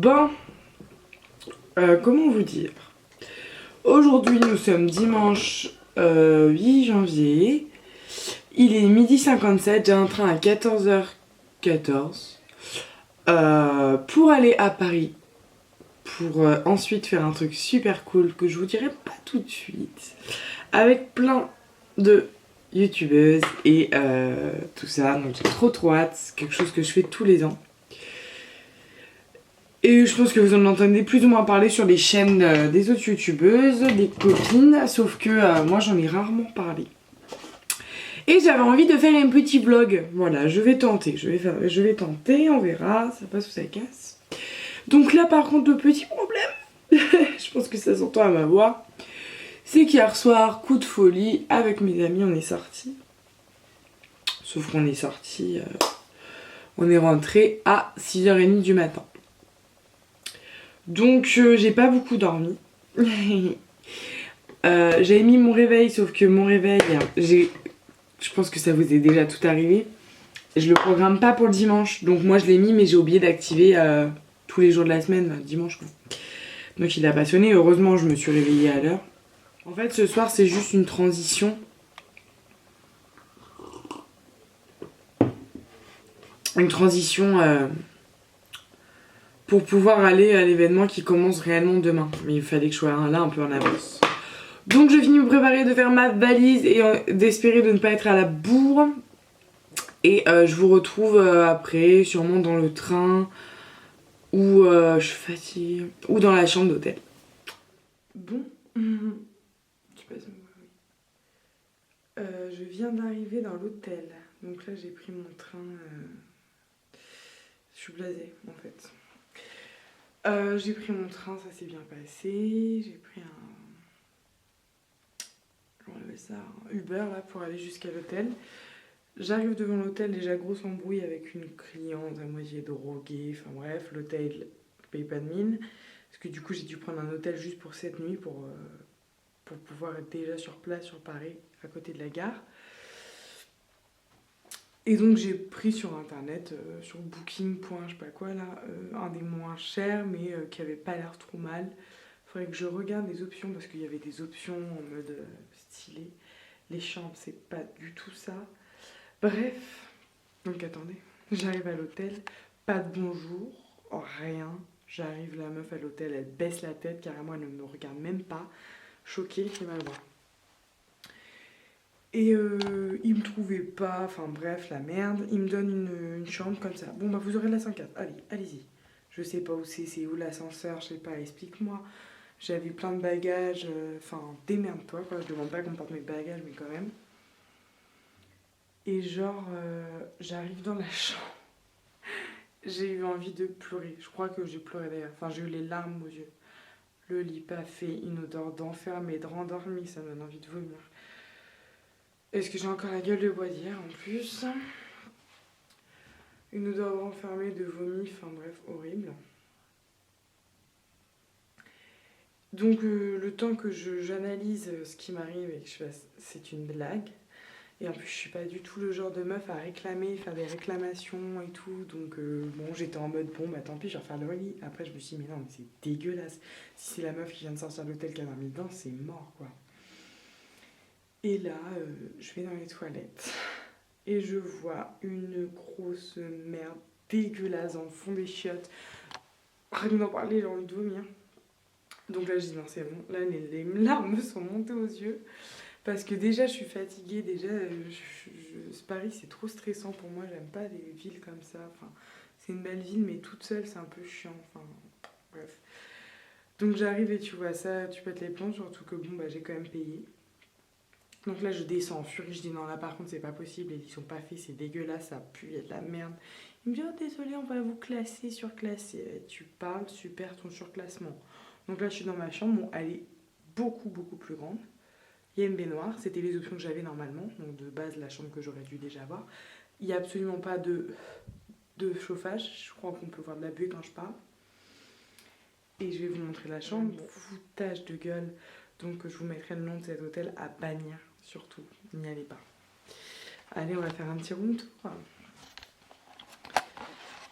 Bon, comment vous dire? Aujourd'hui, nous sommes dimanche 8 janvier. Il est 12h57, j'ai un train à 14h14 pour aller à Paris. Pour ensuite faire un truc super cool que je vous dirai pas tout de suite. Avec plein de youtubeuses et tout ça. Donc j'ai trop hâte. C'est quelque chose que je fais tous les ans. Et je pense que vous en entendez plus ou moins parler sur les chaînes des autres youtubeuses, des copines, sauf que moi j'en ai rarement parlé. Et j'avais envie de faire un petit vlog. Voilà, je vais tenter, on verra, ça passe ou ça casse. Donc là par contre, le petit problème, je pense que ça s'entend à ma voix, c'est qu'hier soir, coup de folie, avec mes amis, on est sortis. Sauf qu'on est sortis, on est rentré à 6h30 du matin. Donc j'ai pas beaucoup dormi. J'avais mis mon réveil, sauf que mon réveil, je pense que ça vous est déjà tout arrivé. Je le programme pas pour le dimanche, donc moi je l'ai mis mais j'ai oublié d'activer tous les jours de la semaine, dimanche quoi. Donc il a pas sonné, heureusement je me suis réveillée à l'heure. En fait ce soir c'est juste une transition. Une transition pour pouvoir aller à l'événement qui commence réellement demain. Mais il fallait que je sois là un peu en avance. Donc je finis de me préparer, de faire ma valise et d'espérer de ne pas être à la bourre. Et je vous retrouve après, sûrement dans le train, ou je suis fatiguée, ou dans la chambre d'hôtel. Bon, je sais pas si on voit, oui. Je viens d'arriver dans l'hôtel. Donc là j'ai pris mon train. Je suis blasée en fait. J'ai pris mon train, ça s'est bien passé. J'ai pris un Uber là pour aller jusqu'à l'hôtel. J'arrive devant l'hôtel, déjà grosse embrouille avec une cliente à moitié droguée. Enfin bref, l'hôtel ne paye pas de mine. Parce que du coup j'ai dû prendre un hôtel juste pour cette nuit pour pouvoir être déjà sur place sur Paris, à côté de la gare. Et donc j'ai pris sur internet, sur booking. Je sais pas quoi là, un des moins chers mais qui avait pas l'air trop mal. Faudrait que je regarde les options parce qu'il y avait des options en mode stylé. Les chambres c'est pas du tout ça. Bref, donc attendez, j'arrive à l'hôtel, pas de bonjour, rien. J'arrive, la meuf à l'hôtel, elle baisse la tête, carrément elle ne me regarde même pas. Choquée, j'ai mal voir. Et il me trouvait pas, enfin bref, la merde. Il me donne une chambre comme ça. Bon bah vous aurez l'ascenseur, allez, allez-y. Je sais pas où c'est où l'ascenseur, je sais pas, explique-moi. J'avais plein de bagages, enfin démerde-toi quoi, je demande pas qu'on porte mes bagages mais quand même. Et genre, j'arrive dans la chambre. J'ai eu envie de pleurer. Je crois que j'ai pleuré d'ailleurs. Enfin, j'ai eu les larmes aux yeux. Le lit pas fait, une odeur d'enfer, mais de rendormi, ça me donne envie de vomir. Est-ce que j'ai encore la gueule de bois d'hier en plus? Une odeur d'enfermé, de vomi, enfin bref, horrible. Donc le temps que j'analyse ce qui m'arrive et que je fasse, c'est une blague. Et en plus, je suis pas du tout le genre de meuf à réclamer, faire des réclamations et tout. Donc, bon, j'étais en mode, bon, bah tant pis, je vais refaire le lit. Après, je me suis dit, mais non, mais c'est dégueulasse. Si c'est la meuf qui vient de sortir de l'hôtel qui a dormi dedans, c'est mort, quoi. Et là, je vais dans les toilettes. Et je vois une grosse merde dégueulasse dans le fond des chiottes. Rien d'en parler, j'ai envie de vomir. Donc là, je dis, non, c'est bon. Là, les larmes me sont montées aux yeux. Parce que déjà je suis fatiguée, Paris c'est trop stressant pour moi, j'aime pas les villes comme ça. Enfin, c'est une belle ville mais toute seule c'est un peu chiant, enfin bref. Donc j'arrive et tu vois ça, tu pètes les plombs, surtout que bon bah j'ai quand même payé. Donc là je descends en furie, je dis non là par contre c'est pas possible, les lits sont pas faits, c'est dégueulasse, ça pue, il y a de la merde. Il me dit oh désolé on va vous classer, surclasser. Tu parles, super ton surclassement. Donc là je suis dans ma chambre, bon elle est beaucoup plus grande. Il y a une baignoire, c'était les options que j'avais normalement, donc de base la chambre que j'aurais dû déjà avoir. Il n'y a absolument pas de chauffage, je crois qu'on peut voir de la buée quand je parle. Et je vais vous montrer la chambre, foutage de gueule. Donc je vous mettrai le nom de cet hôtel à bannir, surtout, n'y allez pas. Allez, on va faire un petit room tour.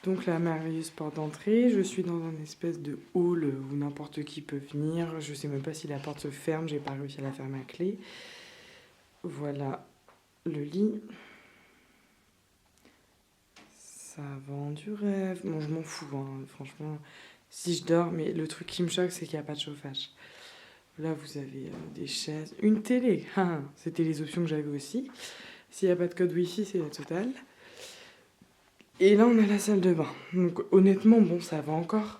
Donc la merveilleuse porte d'entrée, je suis dans un espèce de hall où n'importe qui peut venir. Je sais même pas si la porte se ferme, j'ai pas réussi à la fermer à clé. Voilà le lit. Ça vend du rêve. Bon, je m'en fous, hein, franchement. Si je dors, mais le truc qui me choque, c'est qu'il n'y a pas de chauffage. Là, vous avez des chaises, une télé. C'était les options que j'avais aussi. S'il n'y a pas de code Wi-Fi, c'est la totale. Et là, on a la salle de bain. Donc, honnêtement, bon, ça va encore.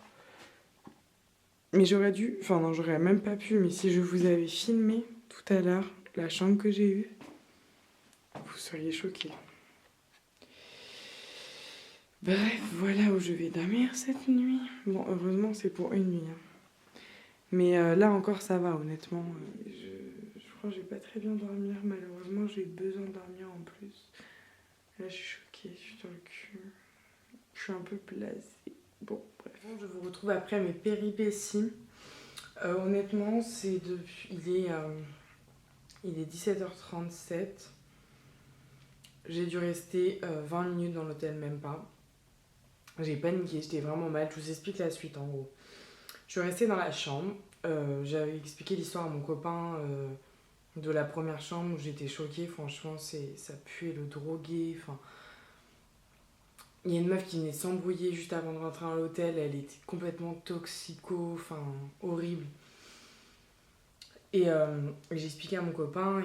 Mais j'aurais dû... Enfin, non, j'aurais même pas pu. Mais si je vous avais filmé tout à l'heure la chambre que j'ai eue, vous seriez choqués. Bref, voilà où je vais dormir cette nuit. Bon, heureusement, c'est pour une nuit. Mais là encore, ça va, honnêtement. Je crois que je vais pas très bien dormir. Malheureusement, j'ai besoin de dormir en plus. Là, je suis choquée, je suis dans le cul. Je suis un peu blasée. Bon, bref. Je vous retrouve après mes péripéties. Honnêtement, il est 17h37. J'ai dû rester 20 minutes dans l'hôtel, même pas. J'ai paniqué, j'étais vraiment mal. Je vous explique la suite en gros. Je suis restée dans la chambre. J'avais expliqué l'histoire à mon copain de la première chambre où j'étais choquée. Franchement, ça puait le drogué. Enfin, il y a une meuf qui venait s'embrouiller juste avant de rentrer à l'hôtel. Elle était complètement toxico, enfin horrible. Et j'ai expliqué à mon copain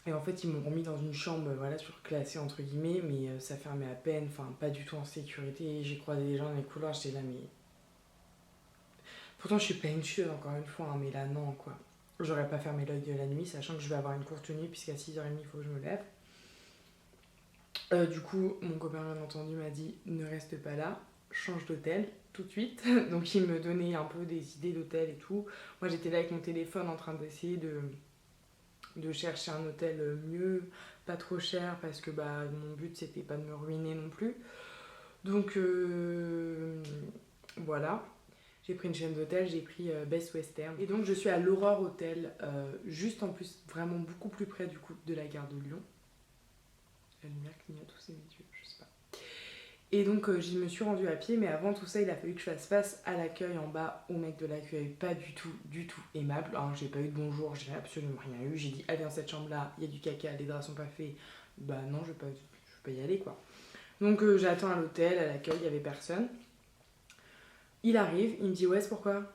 et en fait ils m'ont remis dans une chambre voilà, surclassée entre guillemets, mais ça fermait à peine, enfin pas du tout en sécurité. J'ai croisé des gens dans les couloirs, j'étais là mais... Pourtant je suis pas une chieuse encore une fois, hein, mais là non quoi. J'aurais pas fermé l'œil de la nuit, sachant que je vais avoir une courte nuit puisqu'à 6h30 il faut que je me lève. Du coup, mon copain, bien entendu, m'a dit ne reste pas là, change d'hôtel tout de suite. Donc, il me donnait un peu des idées d'hôtel et tout. Moi, j'étais là avec mon téléphone en train d'essayer de chercher un hôtel mieux, pas trop cher, parce que bah, mon but, c'était pas de me ruiner non plus. Donc, voilà. J'ai pris une chaîne d'hôtel, j'ai pris Best Western. Et donc, je suis à l'Aurore Hotel, juste en plus, vraiment beaucoup plus près du coup de la gare de Lyon. La lumière clignote tous ses yeux, je sais pas. Et donc je me suis rendue à pied, mais avant tout ça, il a fallu que je fasse face à l'accueil en bas, au mec de l'accueil, pas du tout aimable. Alors j'ai pas eu de bonjour, j'ai absolument rien eu. J'ai dit allez dans cette chambre là, il y a du caca, les draps sont pas faits. Bah non, je vais pas y aller quoi. Donc j'attends à l'hôtel, à l'accueil, il y avait personne. Il arrive, il me dit ouais c'est pourquoi.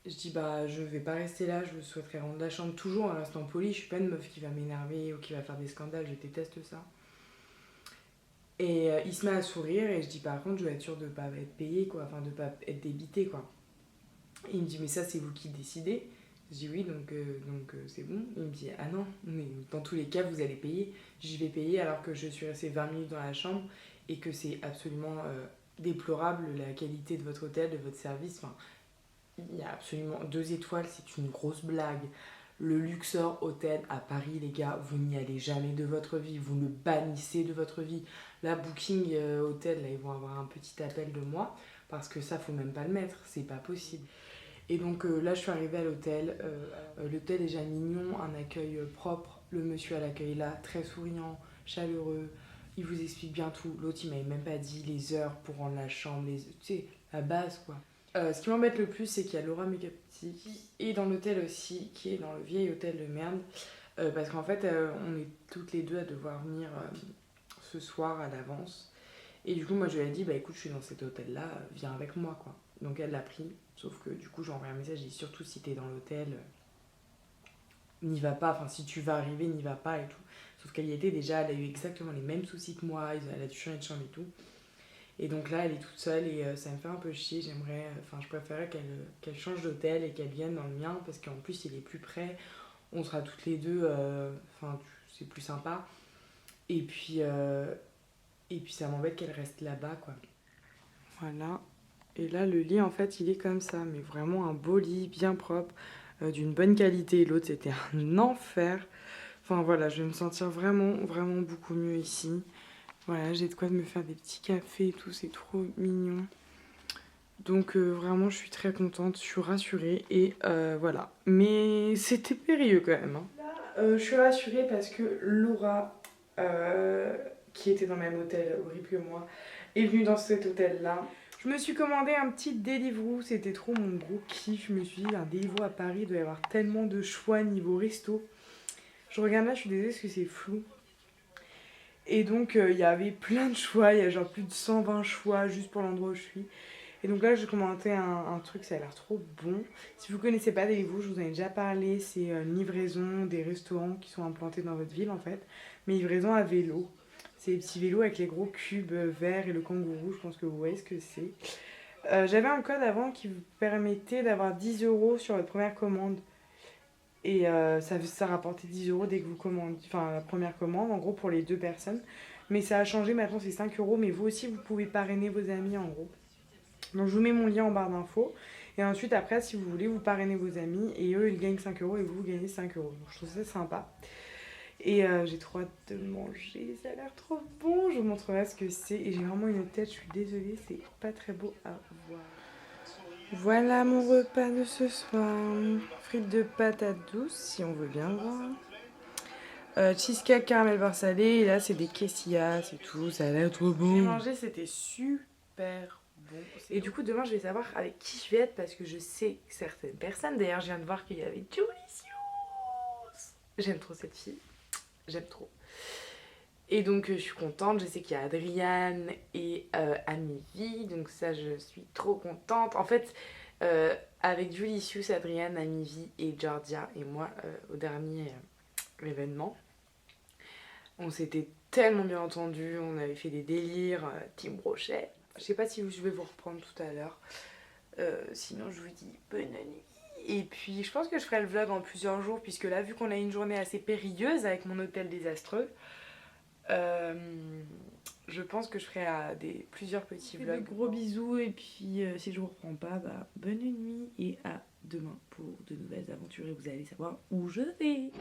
Je dis bah je vais pas rester là, je souhaiterais rendre la chambre toujours en restant poli. Je suis pas une meuf qui va m'énerver ou qui va faire des scandales, je déteste ça. Et il se met à sourire et je dis par contre je veux être sûre de pas être payée quoi, enfin de pas être débitée quoi. Et il me dit mais ça c'est vous qui décidez. Je dis oui donc c'est bon. Il me dit ah non mais dans tous les cas vous allez payer. J'y vais payer alors que je suis restée 20 minutes dans la chambre et que c'est absolument déplorable la qualité de votre hôtel, de votre service. Enfin, il y a absolument 2 étoiles, c'est une grosse blague. Le Luxor Hotel à Paris, les gars, vous n'y allez jamais de votre vie, vous le bannissez de votre vie. Là, Booking Hotel, là, ils vont avoir un petit appel de moi, parce que ça, faut même pas le mettre, c'est pas possible. Et donc là, je suis arrivée à l'hôtel. L'hôtel est déjà mignon, un accueil propre. Le monsieur à l'accueil là, très souriant, chaleureux. Il vous explique bien tout. L'autre, il m'avait même pas dit les heures pour rendre la chambre, tu sais, la base quoi. Ce qui m'embête le plus, c'est qu'il y a Laura Makeup qui est dans l'hôtel aussi, qui est dans le vieil hôtel de merde. Parce qu'en fait, on est toutes les deux à devoir venir ce soir à l'avance. Et du coup, moi, je lui ai dit, bah écoute, je suis dans cet hôtel-là, viens avec moi, quoi. Donc elle l'a pris, sauf que du coup, j'ai envoyé un message, j'ai dit, surtout si t'es dans l'hôtel, n'y va pas, enfin, si tu vas arriver, n'y va pas et tout. Sauf qu'elle y était déjà, elle a eu exactement les mêmes soucis que moi, elle a dû changer de chambre et tout. Et donc là, elle est toute seule et ça me fait un peu chier. Je préférerais qu'elle change d'hôtel et qu'elle vienne dans le mien parce qu'en plus, il est plus près. On sera toutes les deux, c'est plus sympa. Et puis ça m'embête qu'elle reste là-bas, quoi. Voilà. Et là, le lit, en fait, il est comme ça, mais vraiment un beau lit, bien propre, d'une bonne qualité. L'autre, c'était un enfer. Enfin voilà, je vais me sentir vraiment, vraiment beaucoup mieux ici. Voilà, j'ai de quoi me faire des petits cafés et tout, c'est trop mignon. Donc vraiment, je suis très contente, je suis rassurée et voilà. Mais c'était périlleux quand même. Hein. Là, je suis rassurée parce que Laura, qui était dans le même hôtel horrible que moi, est venue dans cet hôtel-là. Je me suis commandé un petit Deliveroo, c'était trop mon gros kiff. Je me suis dit, un Deliveroo à Paris, il doit y avoir tellement de choix niveau resto. Je regarde là, je suis désolée parce que c'est flou. Et donc, il y avait plein de choix, il y a genre plus de 120 choix juste pour l'endroit où je suis. Et donc là, j'ai commandé un truc, ça a l'air trop bon. Si vous connaissez pas Deliveroo, je vous en ai déjà parlé, c'est une livraison des restaurants qui sont implantés dans votre ville en fait. Mais livraison à vélo. C'est les petits vélos avec les gros cubes verts et le kangourou, je pense que vous voyez ce que c'est. J'avais un code avant qui vous permettait d'avoir 10 € sur votre première commande. Et ça rapportait 10 € dès que vous commandez, enfin la première commande, en gros pour les 2 personnes. Mais ça a changé, maintenant c'est 5 €, mais vous aussi vous pouvez parrainer vos amis en gros. Donc je vous mets mon lien en barre d'infos. Et ensuite après, si vous voulez, vous parrainez vos amis et eux ils gagnent 5 € et vous gagnez 5 €. Donc je trouve ça sympa. Et j'ai trop hâte de manger, ça a l'air trop bon. Je vous montrerai ce que c'est. Et j'ai vraiment une tête, je suis désolée, c'est pas très beau à voir. Voilà mon repas de ce soir. Frites de patates douces, si on veut bien voir. Cheesecake caramel beurre salé. Et là, c'est des quesillas et tout. Ça a l'air trop bon. J'ai mangé, c'était super bon. Et du coup, demain, je vais savoir avec qui je vais être parce que je sais certaines personnes. D'ailleurs, je viens de voir qu'il y avait Julicious. J'aime trop cette fille. J'aime trop. Et donc je suis contente, je sais qu'il y a Adriane et Amivi, donc ça je suis trop contente. En fait, avec Julicious, Adriane, Amivi et Georgia et moi au dernier événement, on s'était tellement bien entendus, on avait fait des délires, Team Brochet. Je sais pas si je vais vous reprendre tout à l'heure, sinon je vous dis bonne nuit. Et puis je pense que je ferai le vlog en plusieurs jours puisque là vu qu'on a une journée assez périlleuse avec mon hôtel désastreux, je pense que je ferai plusieurs petits vlogs. Gros bisous et puis si je vous reprends pas, bah, bonne nuit et à demain pour de nouvelles aventures et vous allez savoir où je vais.